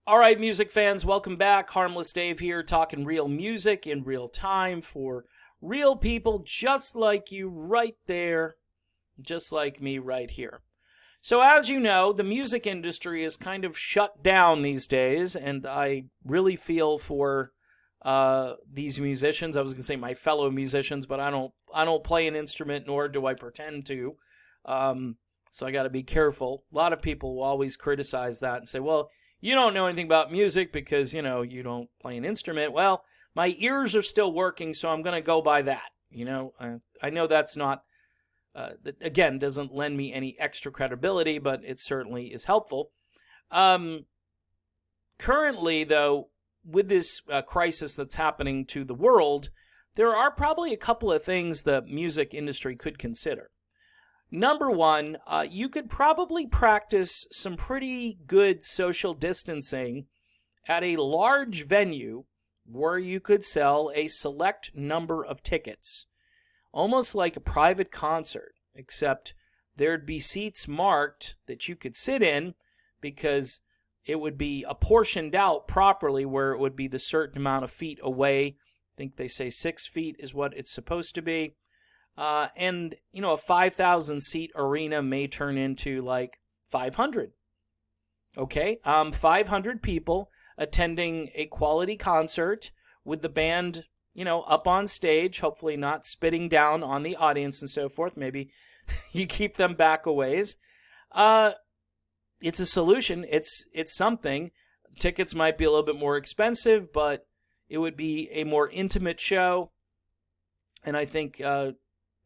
All right, music fans, welcome back. Harmless Dave here, talking real music in real time for real people just like you right there, just like me right here. So, as you know, the music industry is kind of shut down these days, and I really feel for these musicians. I was going to say my fellow musicians, but I don't play an instrument, nor do I pretend to. So I got to be careful. A lot of people will always criticize that and say, "Well, you don't know anything about music because you don't play an instrument." Well, my ears are still working, so I'm going to go by that. I know that's not that again doesn't lend me any extra credibility, but it certainly is helpful. Um, Currently, though, with this crisis that's happening to the world, there are probably a couple of things the music industry could consider. Number one, you could probably practice some pretty good social distancing at a large venue where you could sell a select number of tickets, almost like a private concert, except there'd be seats marked that you could sit in because it would be apportioned out properly where it would be the certain amount of feet away. I think they say 6 feet is what it's supposed to be. And a 5,000 seat arena may turn into like 500. Okay, 500 people attending a quality concert with the band, up on stage, hopefully not spitting down on the audience and so forth. Maybe you keep them back a ways. It's a solution. It's something. Tickets might be a little bit more expensive, but it would be a more intimate show, and I think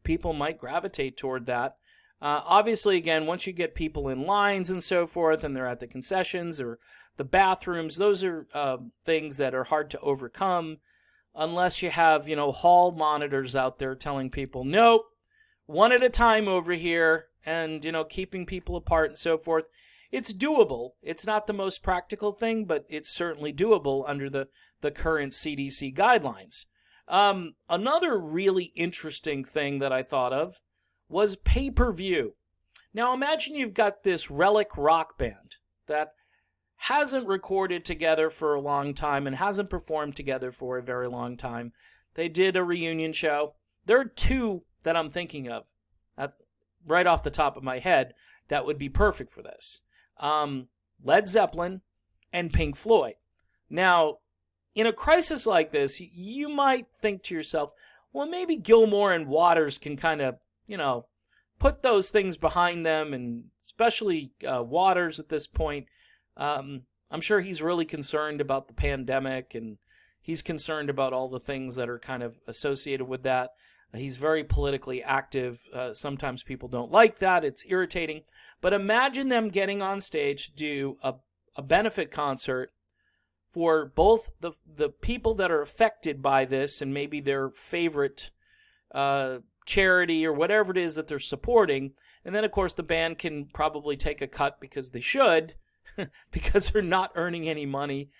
people might gravitate toward that. Obviously, again, once you get people in lines and so forth, and they're at the concessions or the bathrooms, those are things that are hard to overcome unless you have, hall monitors out there telling people, nope, one at a time over here, and, keeping people apart and so forth. It's doable. It's not the most practical thing, but it's certainly doable under the current CDC guidelines. Another really interesting thing that I thought of was pay-per-view. Now imagine you've got this relic rock band that hasn't recorded together for a long time and hasn't performed together for a very long time. They did a reunion show. There are two that I'm thinking of right off the top of my head that would be perfect for this. Led Zeppelin and Pink Floyd. Now, in a crisis like this, you might think to yourself, well, maybe Gilmour and Waters can kind of, put those things behind them, and especially Waters at this point. I'm sure he's really concerned about the pandemic, and he's concerned about all the things that are kind of associated with that. He's very politically active. Sometimes people don't like that. It's irritating. But imagine them getting on stage to do a benefit concert for both the people that are affected by this and maybe their favorite charity or whatever it is that they're supporting. And then, of course, the band can probably take a cut because they should, because they're not earning any money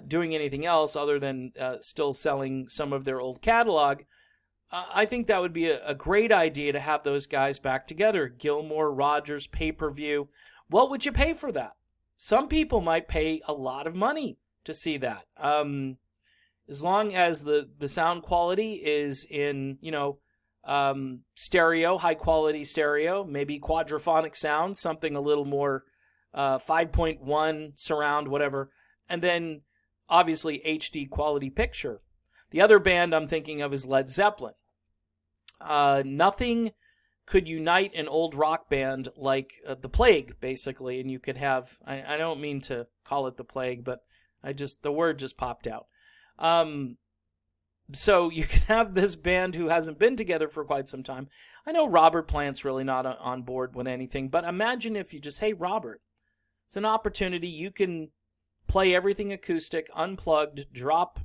doing anything else other than still selling some of their old catalog. I think that would be a great idea to have those guys back together. Gilmour, Rogers, pay-per-view. What would you pay for that? Some people might pay a lot of money to see that. As long as the sound quality is in, stereo, high-quality stereo, maybe quadraphonic sound, something a little more 5.1 surround, whatever. And then, obviously, HD quality picture. The other band I'm thinking of is Led Zeppelin. Nothing could unite an old rock band like The Plague, basically, and you could have, I don't mean to call it The Plague, but the word just popped out. So you can have this band who hasn't been together for quite some time. I know Robert Plant's really not on board with anything, but imagine if you just, hey, Robert, it's an opportunity. You can play everything acoustic, unplugged, drop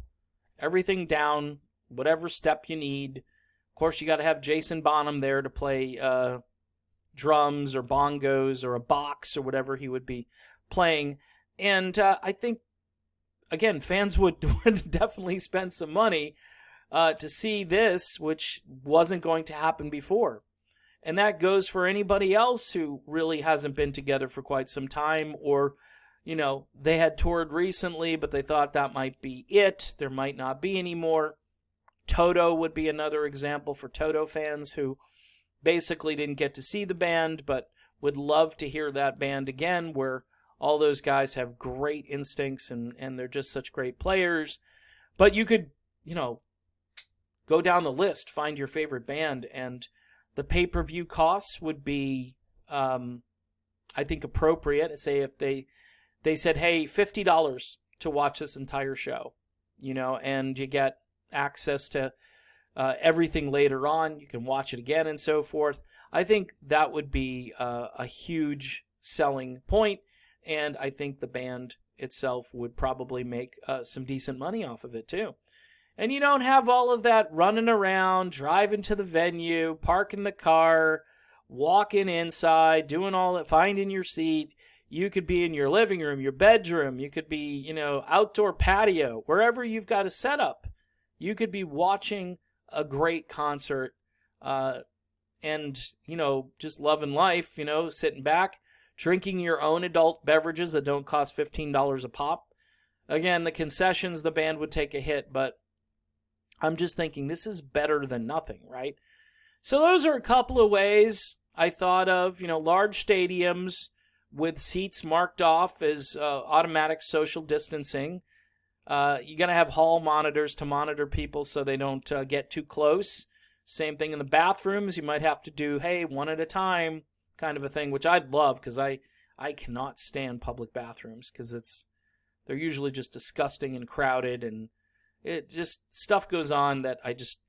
everything down, whatever step you need. Of course, you got to have Jason Bonham there to play drums or bongos or a box or whatever he would be playing. And I think, again, fans would definitely spend some money to see this, which wasn't going to happen before. And that goes for anybody else who really hasn't been together for quite some time, or they had toured recently, but they thought that might be it. There might not be any more. Toto would be another example for Toto fans who basically didn't get to see the band, but would love to hear that band again, where all those guys have great instincts and they're just such great players. But you could, go down the list, find your favorite band, and the pay-per-view costs would be, I think, appropriate. Say if they said, hey, $50 to watch this entire show, and you get access to everything later on. You can watch it again and so forth. I think that would be a huge selling point, and I think the band itself would probably make some decent money off of it too. And you don't have all of that running around, driving to the venue, parking the car, walking inside, doing all that, finding your seat. You could be in your living room, your bedroom. You could be, outdoor patio, wherever you've got a setup. You could be watching a great concert and, just loving life, sitting back, drinking your own adult beverages that don't cost $15 a pop. Again, the concessions, the band would take a hit, but I'm just thinking this is better than nothing, right? So those are a couple of ways I thought of, large stadiums with seats marked off as automatic social distancing. You're going to have hall monitors to monitor people so they don't get too close. Same thing in the bathrooms. You might have to do, hey, one at a time kind of a thing, which I'd love because I cannot stand public bathrooms because they're usually just disgusting and crowded, and it just stuff goes on that I just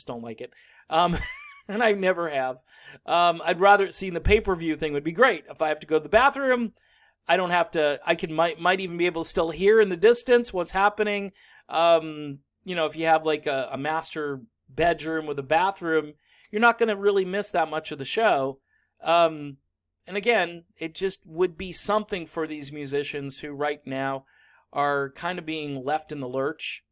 don't like it. And I never have. I'd rather see the pay-per-view thing would be great. If I have to go to the bathroom, I don't have to. Might even be able to still hear in the distance what's happening. If you have like a master bedroom with a bathroom, you're not going to really miss that much of the show. And again, it just would be something for these musicians who right now are kind of being left in the lurch.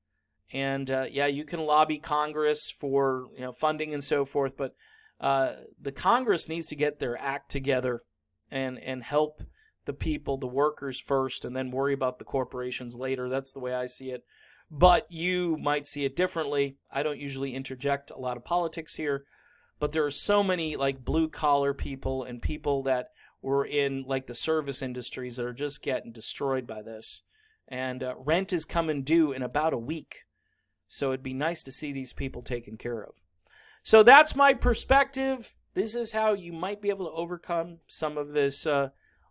And you can lobby Congress for funding and so forth, but the Congress needs to get their act together and help the people, the workers first, and then worry about the corporations later. That's the way I see it. But you might see it differently. I don't usually interject a lot of politics here, but there are so many like blue collar people and people that were in like the service industries that are just getting destroyed by this. And rent is coming due in about a week. So it'd be nice to see these people taken care of. So that's my perspective. This is how you might be able to overcome some of this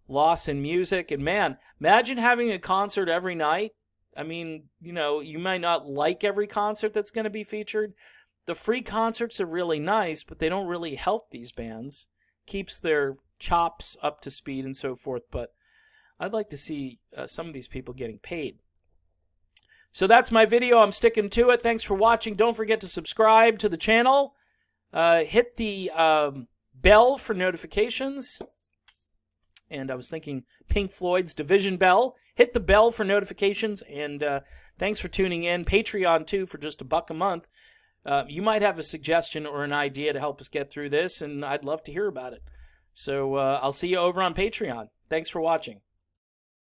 loss in music. And man, imagine having a concert every night. I mean, you might not like every concert that's going to be featured. The free concerts are really nice, but they don't really help these bands. Keeps their chops up to speed and so forth. But I'd like to see some of these people getting paid. So that's my video. I'm sticking to it. Thanks for watching. Don't forget to subscribe to the channel. Hit the bell for notifications. And I was thinking Pink Floyd's Division Bell. Hit the bell for notifications. And thanks for tuning in. Patreon, too, for just $1 a month. You might have a suggestion or an idea to help us get through this, and I'd love to hear about it. So I'll see you over on Patreon. Thanks for watching.